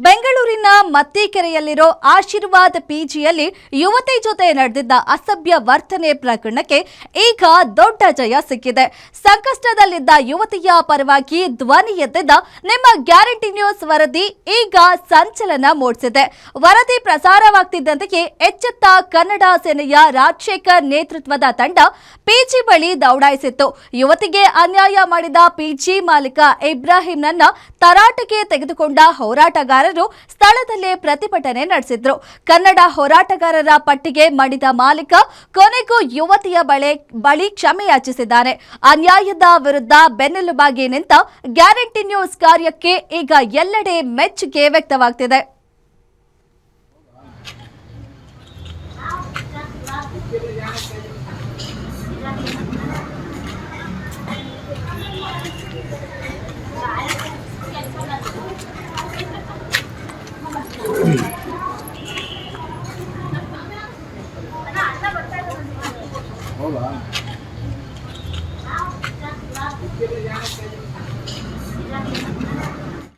ಬೆಂಗಳೂರಿನ ಮತ್ತಿಕೆರೆಯಲ್ಲಿರೋ ಆಶೀರ್ವಾದ್ ಪಿಜಿಯಲ್ಲಿ ಯುವತಿ ಜೊತೆ ನಡೆದಿದ್ದ ಅಸಭ್ಯ ವರ್ತನೆ ಪ್ರಕರಣಕ್ಕೆ ಈಗ ದೊಡ್ಡ ಜಯ ಸಿಕ್ಕಿದೆ. ಸಂಕಷ್ಟದಲ್ಲಿದ್ದ ಯುವತಿಯ ಪರವಾಗಿ ಧ್ವನಿ ಎತ್ತಿದ್ದ ನಿಮ್ಮ ಗ್ಯಾರಂಟಿ ನ್ಯೂಸ್ ವರದಿ ಈಗ ಸಂಚಲನ ಮೂಡಿಸಿದೆ. ವರದಿ ಪ್ರಸಾರವಾಗ್ತಿದ್ದಂತೆಯೇ ಎಚ್ಚೆತ್ತ ಕನ್ನಡ ಸೇನೆಯ ರಾಜಶೇಖರ್ ನೇತೃತ್ವದ ತಂಡ ಪಿಜಿ ಬಳಿ ದೌಡಾಯಿಸಿತ್ತು. ಯುವತಿಗೆ ಅನ್ಯಾಯ ಮಾಡಿದ ಪಿಜಿ ಮಾಲೀಕ ಇಬ್ರಾಹಿಂನನ್ನ ತರಾಟೆಗೆ ತೆಗೆದುಕೊಂಡ ಹೋರಾಟಗಾರರು ಸ್ಥಳದಲ್ಲೇ ಪ್ರತಿಭಟನೆ ನಡೆಸಿದ್ರು. ಕನ್ನಡ ಹೋರಾಟಗಾರರ ಪಟ್ಟಿಗೆ ಮಣಿದ ಮಾಲೀಕ ಕೊನೆಗೂ ಯುವತಿಯ ಬಳಿ ಕ್ಷಮೆ ಯಾಚಿಸಿದ್ದಾರೆ. ಅನ್ಯಾಯದ ವಿರುದ್ಧ ಬೆನ್ನೆಲುಬಾಗಿ ನಿಂತ ಗ್ಯಾರಂಟಿ ನ್ಯೂಸ್ ಕಾರ್ಯಕ್ಕೆ ಈಗ ಎಲ್ಲೆಡೆ ಮೆಚ್ಚುಗೆ ವ್ಯಕ್ತವಾಗ್ತಿದೆ. ಹೌದಾ